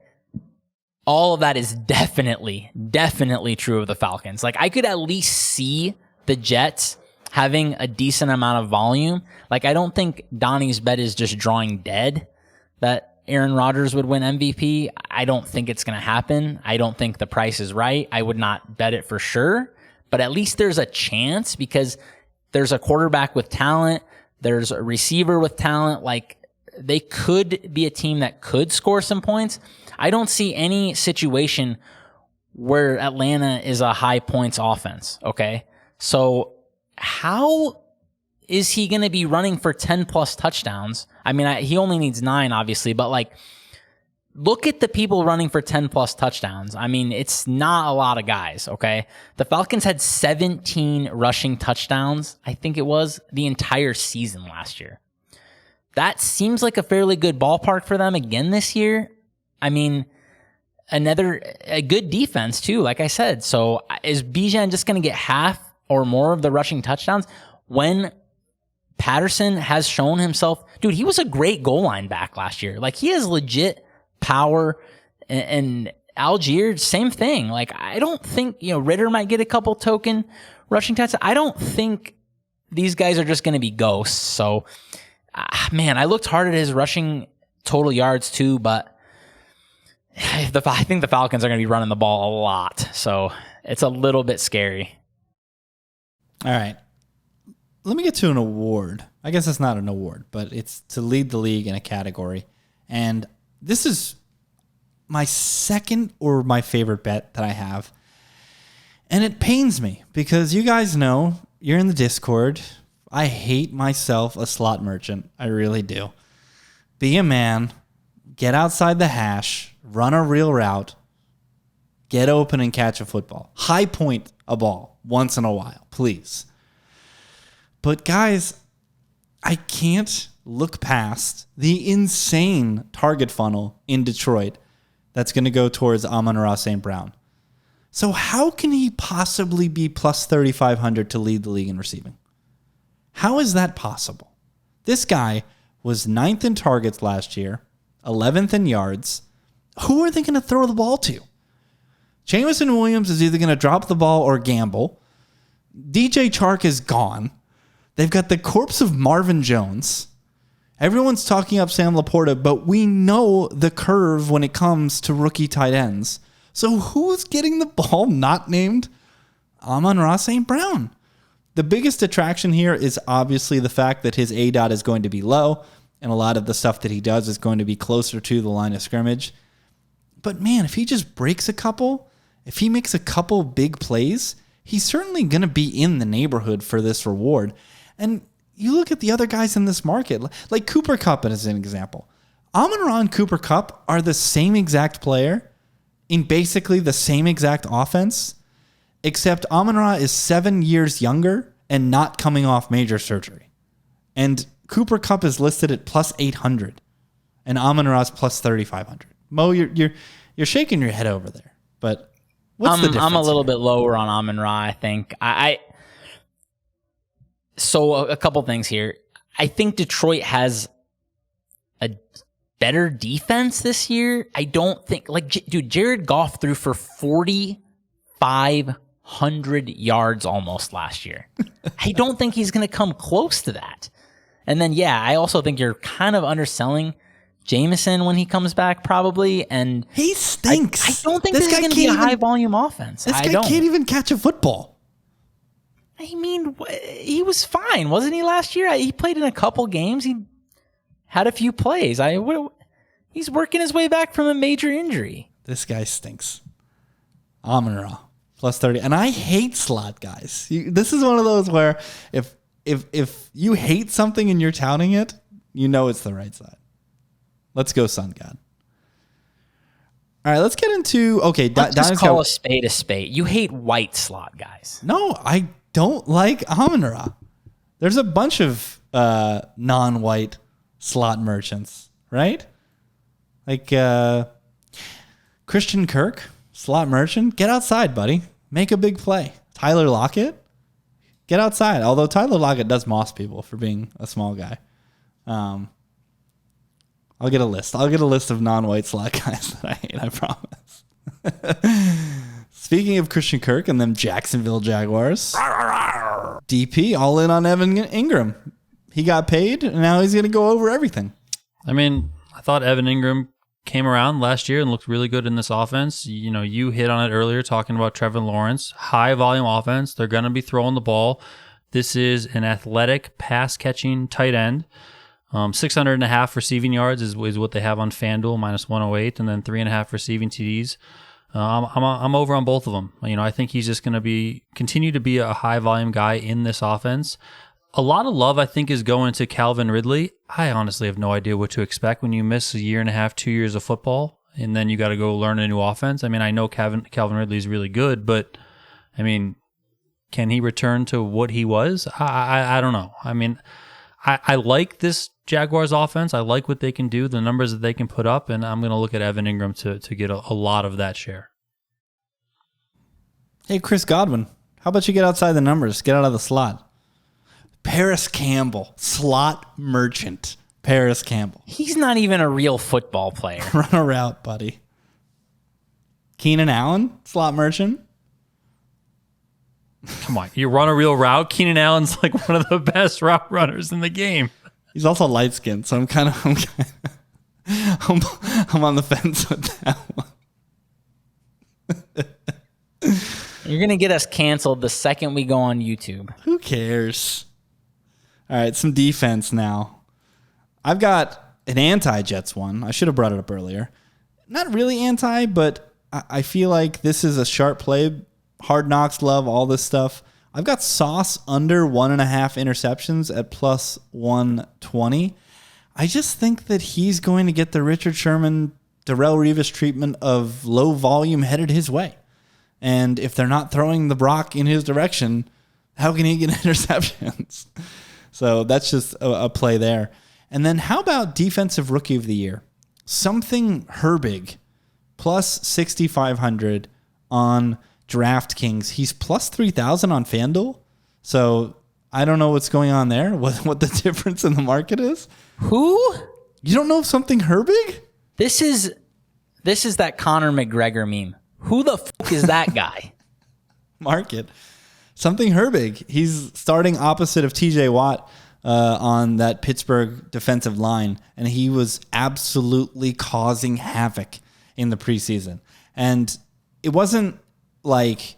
All of that is definitely true of the Falcons. Like, I could at least see the Jets having a decent amount of volume. Like, I don't think Donnie's bet is just drawing dead that Aaron Rodgers would win MVP. I don't think it's going to happen. I don't think the price is right. I would not bet it for sure, but at least there's a chance because there's a quarterback with talent. There's a receiver with talent. Like, they could be a team that could score some points. I don't see any situation where Atlanta is a high points offense, okay? So how is he going to be running for 10-plus touchdowns? I mean, he only needs 9, obviously, but like, look at the people running for 10-plus touchdowns. I mean, it's not a lot of guys, okay? The Falcons had 17 rushing touchdowns, I think it was, the entire season last year. That seems like a fairly good ballpark for them again this year. I mean, a good defense too, like I said. So is Bijan just going to get half or more of the rushing touchdowns when Patterson has shown himself? Dude, he was a great goal line back last year. Like, he has legit power, and Algier, same thing. Like, I don't think, Ritter might get a couple token rushing touchdowns. I don't think these guys are just going to be ghosts. So, man, I looked hard at his rushing total yards too, but I think the Falcons are going to be running the ball a lot. So it's a little bit scary. All right. Let me get to an award. I guess it's not an award, but it's to lead the league in a category. And this is my second or my favorite bet that I have. And it pains me because you guys know, you're in the Discord. I hate myself a slot merchant. I really do. Be a man. Get outside the hash. Run a real route. Get open and catch a football. High point a ball once in a while, please. But guys, I can't look past the insane target funnel in Detroit that's going to go towards Amon-Ra St. Brown. So how can he possibly be plus 3,500 to lead the league in receiving? How is that possible? This guy was 9th in targets last year, 11th in yards. Who are they going to throw the ball to? Jameson Williams is either going to drop the ball or gamble. DJ Chark is gone. They've got the corpse of Marvin Jones. Everyone's talking up Sam Laporta, but we know the curve when it comes to rookie tight ends. So who's getting the ball not named Amon-Ra St. Brown? The biggest attraction here is obviously the fact that his ADOT is going to be low, and a lot of the stuff that he does is going to be closer to the line of scrimmage. But man, if he just breaks a couple, if he makes a couple big plays, he's certainly going to be in the neighborhood for this reward. And you look at the other guys in this market, like Cooper Kupp as an example. Amon-Ra and Cooper Kupp are the same exact player in basically the same exact offense, except Amon-Ra is 7 years younger and not coming off major surgery. And Cooper Kupp is listed at plus 800, and Amon-Ra is plus 3,500. Mo, you're shaking your head over there, but what's the difference? I'm a little bit lower on Amon-Ra, I think. So a couple things here. I think Detroit has a better defense this year. I don't think, dude, Jared Goff threw for 4,500 yards almost last year. I don't think he's going to come close to that. And then, yeah, I also think you're kind of underselling Jameson when he comes back, probably. And he stinks. I don't think this is going to be a high volume offense. This guy can't even catch a football. I mean, he was fine, wasn't he, last year? He played in a couple games. He had a few plays. He's working his way back from a major injury. This guy stinks. Amon-Ra, plus 30. And I hate slot guys. This is one of those where if you hate something and you're touting it, you know it's the right side. Let's go, Sun God. All right, let's get into... Okay, let's just call a spade a spade. You hate white slot guys. No, I don't like Amon-Ra. There's a bunch of non-white slot merchants, right? Like Christian Kirk, slot merchant. Get outside, buddy. Make a big play. Tyler Lockett, get outside. Although Tyler Lockett does moss people for being a small guy. I'll get a list. I'll get a list of non-white slot guys that I hate, I promise. Speaking of Christian Kirk and them Jacksonville Jaguars, DP all in on Evan Engram. He got paid, and now he's going to go over everything. I mean, I thought Evan Engram came around last year and looked really good in this offense. You know, you hit on it earlier talking about Trevor Lawrence. High volume offense. They're going to be throwing the ball. This is an athletic pass-catching tight end. 600.5 receiving yards is what they have on FanDuel, -108, and then 3.5 receiving TDs. I'm over on both of them. I think he's just going to continue to be a high volume guy in this offense. A lot of love, I think, is going to Calvin Ridley. I honestly have no idea what to expect when you miss a year and a half, 2 years of football, and then you got to go learn a new offense. I know Calvin Ridley is really good, but can he return to what he was? I don't know. I like this Jaguars offense. I like what they can do, the numbers that they can put up, and I'm going to look at Evan Ingram to get a lot of that share. Hey, Chris Godwin, how about you get outside the numbers? Get out of the slot. Paris Campbell, slot merchant. Paris Campbell. He's not even a real football player. Run a route, buddy. Keenan Allen, slot merchant. Come on, you run a real route? Keenan Allen's like one of the best route runners in the game. He's also light skinned, so I'm on the fence with that one. You're gonna get us canceled the second we go on YouTube. Who cares? All right, some defense now. I've got an anti-Jets one. I should have brought it up earlier. Not really anti, but I feel like this is a sharp play. Hard Knocks love all this stuff. I've got Sauce under 1.5 interceptions at +120. I just think that he's going to get the Richard Sherman, Darrelle Revis treatment of low volume headed his way. And if they're not throwing the Brock in his direction, how can he get interceptions? So that's just a play there. And then how about Defensive Rookie of the Year? Something Herbig, +6,500 on DraftKings. He's +3,000 on FanDuel. So I don't know what's going on there, what the difference in the market is. Who? You don't know Something Herbig? This is that Conor McGregor meme. Who the fuck is that guy? Market. Something Herbig. He's starting opposite of TJ Watt on that Pittsburgh defensive line, and he was absolutely causing havoc in the preseason. And it wasn't like,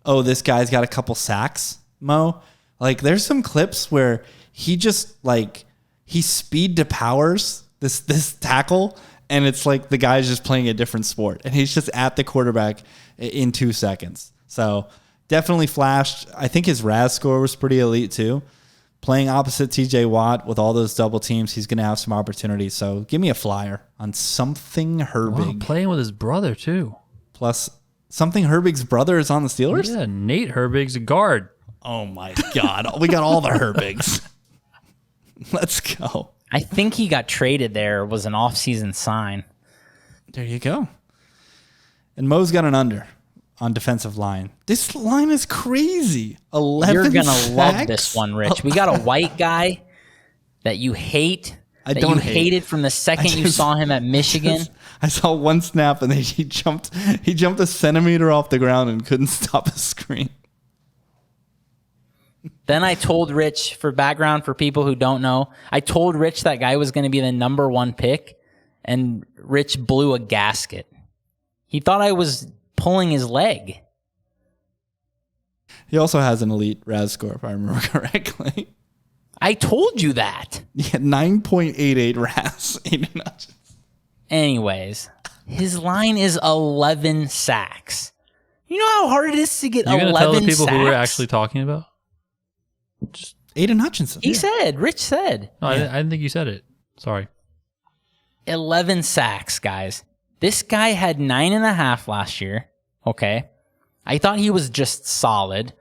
oh, this guy's got a couple sacks, Mo. Like, there's some clips where he just, like, he speed to powers this tackle, and it's like the guy's just playing a different sport, and he's just at the quarterback in 2 seconds. So definitely flashed. I think his RAS score was pretty elite too. Playing opposite TJ Watt with all those double teams, he's going to have some opportunities. So give me a flyer on Something Herbig. Wow, playing with his brother too. Plus, Something Herbig's brother is on the Steelers? Yeah, Nate Herbig's a guard. Oh my God. We got all the Herbigs. Let's go. I think he got traded there, was an off-season sign. There you go. And Mo's got an under on defensive line. This line is crazy. 11 You're going to sacks? love this one, Rich. We got a white guy that you hate. I don't hate. Hated from the second you saw him at Michigan. I saw one snap and he jumped a centimeter off the ground and couldn't stop a screen. Then I told Rich, for background for people who don't know, I told Rich that guy was going to be the #1 pick, and Rich blew a gasket. He thought I was pulling his leg. He also has an elite RAS score, if I remember correctly. I told you that. Yeah, 9.88 RAS. Anyways, his line is 11 sacks. You know how hard it is to get 11 sacks? You're going to tell the people who we're actually talking about? Just Aiden Hutchinson. He said, Rich said. No, I didn't think you said it. Sorry. 11 sacks, guys. This guy had 9.5 last year. Okay. I thought he was just solid.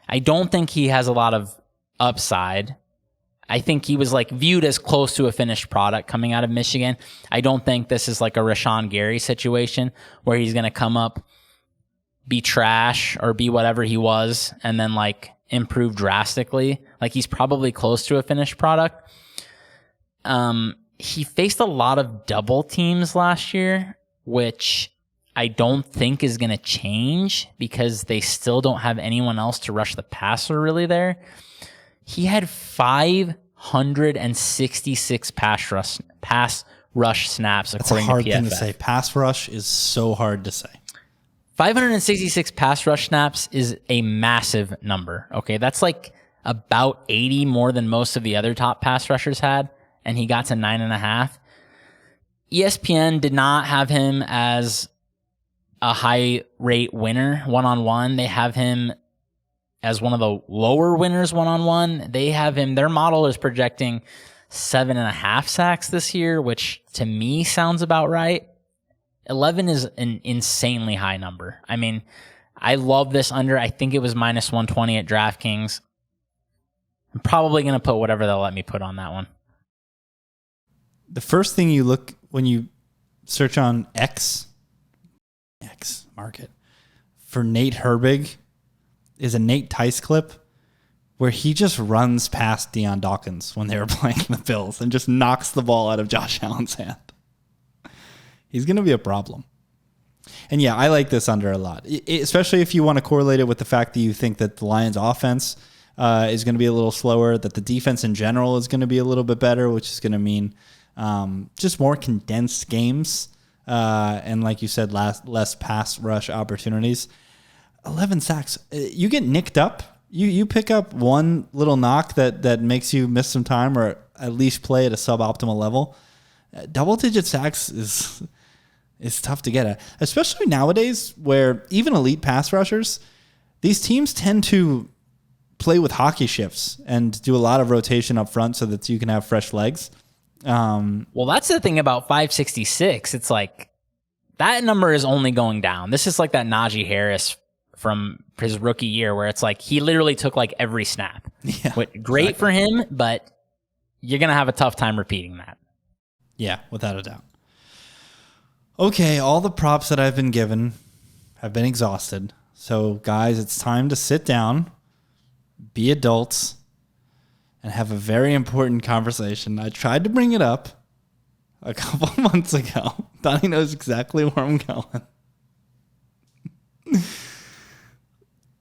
I don't think he has a lot of upside. I think he was like viewed as close to a finished product coming out of Michigan. I don't think this is like a Rashawn Gary situation where he's going to come up, be trash or be whatever he was, and then like improve drastically. Like, he's probably close to a finished product. He faced a lot of double teams last year, which I don't think is going to change because they still don't have anyone else to rush the passer really there. He had 566 pass rush snaps, according to PFF. That's a hard thing to say. Pass rush is so hard to say. 566 pass rush snaps is a massive number. Okay, that's like about 80 more than most of the other top pass rushers had. and he got to 9.5. ESPN did not have him as a high rate winner one-on-one. They have him as one of the lower winners one-on-one. They have him, their model is projecting 7.5 sacks this year, which to me sounds about right. 11 is an insanely high number. I mean, I love this under. I think it was minus 120 at DraftKings. I'm probably going to put whatever they'll let me put on that one. The first thing you look when you search on X market for Nate Herbig is a Nate Tice clip where he just runs past Deion Dawkins when they were playing the Bills and just knocks the ball out of Josh Allen's hand. He's going to be a problem. And yeah, I like this under a lot, especially if you want to correlate it with the fact that you think that the Lions offense is going to be a little slower, that the defense in general is going to be a little bit better, which is going to mean just more condensed games. And like you said, less pass rush opportunities. 11 sacks. You get nicked up. You pick up one little knock that makes you miss some time or at least play at a suboptimal level. Double-digit sacks is tough to get at, especially nowadays where even elite pass rushers, these teams tend to play with hockey shifts and do a lot of rotation up front so that you can have fresh legs. Well, that's the thing about 566. It's like that number is only going down. This is like that Najee Harris from his rookie year where it's like he literally took like every snap. Yeah, Great for him, but you're going to have a tough time repeating that. Yeah, without a doubt. Okay, all the props that I've been given have been exhausted. So, guys, it's time to sit down, be adults, and have a very important conversation. I tried to bring it up a couple months ago. Donnie knows exactly where I'm going.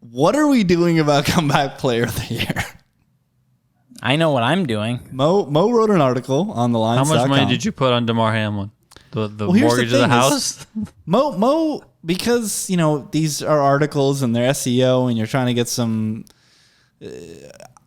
What are we doing about comeback player of the year? I know what I'm doing. Mo wrote an article on the Lions.com. How much money did you put on DAMAR Hamlin? The mortgage of the house? Mo, because, these are articles and they're SEO and you're trying to get some...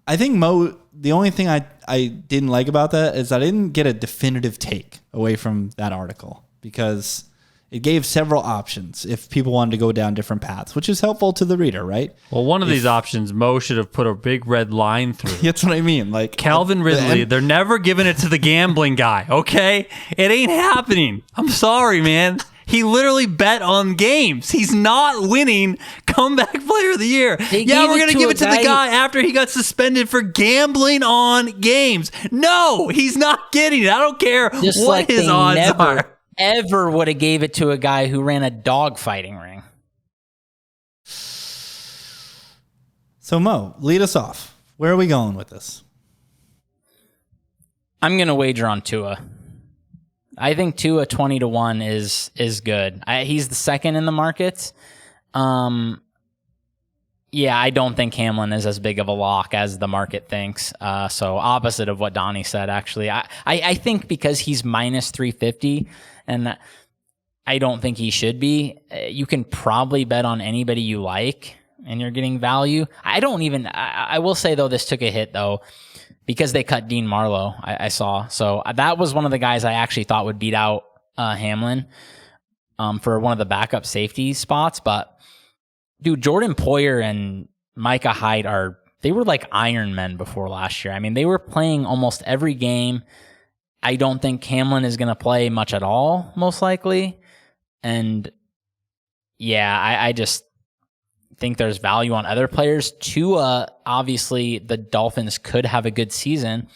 I think Mo, the only thing I didn't like about that is I didn't get a definitive take away from that article because it gave several options if people wanted to go down different paths, which is helpful to the reader, right? Well, one of these options, Mo should have put a big red line through. That's what I mean. Like Calvin Ridley, they're never giving it to the gambling guy, okay? It ain't happening. I'm sorry, man. He literally bet on games. He's not winning comeback player of the year. We're going to give it to the guy after he got suspended for gambling on games. No, he's not getting it. I don't care what his odds are. Ever would have gave it to a guy who ran a dog fighting ring. So Mo, lead us off. Where are we going with this? I'm going to wager on Tua. I think Tua 20-1 is good. He's the second in the market. Yeah, I don't think Hamlin is as big of a lock as the market thinks. So opposite of what Donnie said, actually. I think because he's minus 350, and I don't think he should be, you can probably bet on anybody you like, and you're getting value. I will say, though, this took a hit, though, because they cut Dean Marlowe, I saw. So that was one of the guys I actually thought would beat out Hamlin for one of the backup safety spots. But, dude, Jordan Poyer and Micah Hyde they were like Iron Men before last year. I mean, they were playing almost every game. I don't think Hamlin is going to play much at all, most likely. And, yeah, I just think there's value on other players. Tua, obviously, the Dolphins could have a good season.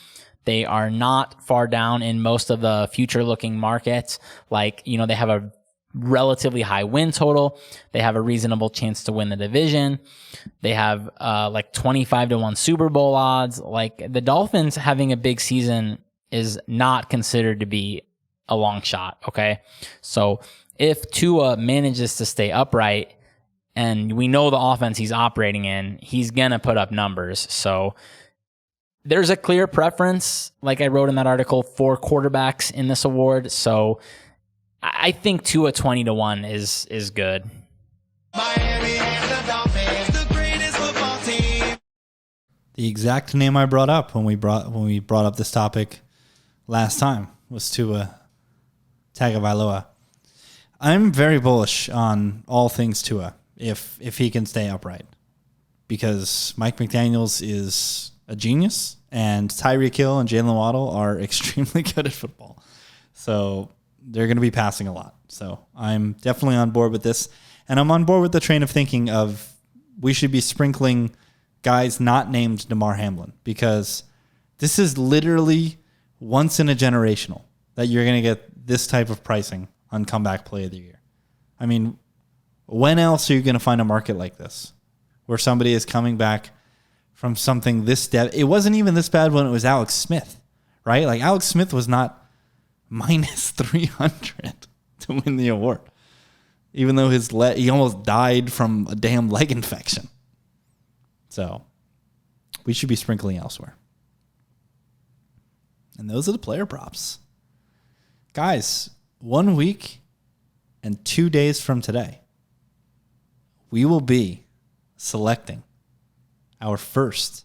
They are not far down in most of the future-looking markets. Like, they have a relatively high win total. They have a reasonable chance to win the division. They have like 25-1 Super Bowl odds. Like, the Dolphins having a big season is not considered to be a long shot, okay? So if Tua manages to stay upright, and we know the offense he's operating in, he's going to put up numbers. So there's a clear preference, like I wrote in that article, for quarterbacks in this award. So I think Tua 20-1 is good. Miami and the Dolphins, the greatest football team. The exact name I brought up when we brought up this topic last time was Tua Tagovailoa. I'm very bullish on all things Tua if he can stay upright, because Mike McDaniels is a genius and Tyreek Hill and Jalen Waddle are extremely good at football. So they're going to be passing a lot. So I'm definitely on board with this. And I'm on board with the train of thinking of we should be sprinkling guys not named DAMAR Hamlin, because this is literally once in a generational that you're going to get this type of pricing on comeback play of the year. I mean, when else are you going to find a market like this where somebody is coming back from something this it wasn't even this bad when it was Alex Smith, right? Like Alex Smith was not minus 300 to win the award, even though he almost died from a damn leg infection. So we should be sprinkling elsewhere. And those are the player props. Guys, 1 week and 2 days from today, we will be selecting our first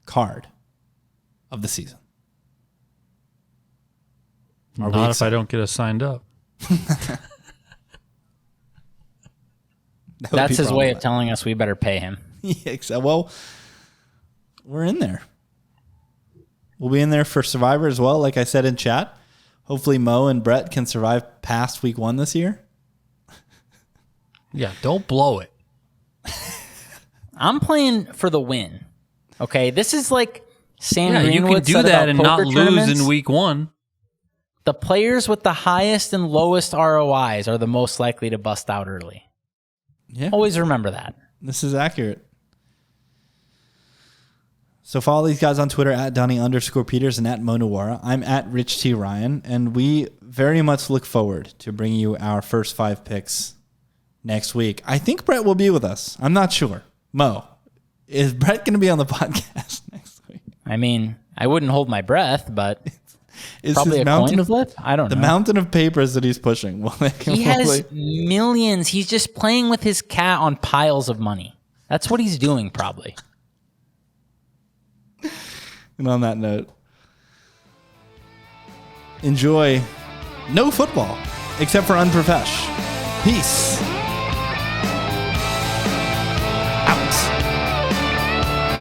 card of the season. Not if I don't get us signed up. That's his way of telling us we better pay him. Yeah, well, we're in there. We'll be in there for Survivor as well, like I said in chat. Hopefully Mo and Brett can survive past week 1 this year. Yeah, don't blow it. I'm playing for the win. Okay, this is like Sam Yeah, you can Greenwood do said that about and poker not lose tournaments. in week 1. The players with the highest and lowest ROIs are the most likely to bust out early. Yeah, Always remember that. this is accurate. So follow these guys on Twitter at Donnie_Peters and at Monowara. I'm at Rich T. Ryan, and we very much look forward to bringing you our first 5 picks next week. I think Brett will be with us. I'm not sure. Mo, is Brett going to be on the podcast next week? I mean, I wouldn't hold my breath, but Is probably his a mountain coin of flip? I don't the know. mountain of papers that he's pushing? Well, He has millions. He's just playing with his cat on piles of money. That's what he's doing, probably. And on that note, enjoy no football except for unprofesh. Peace.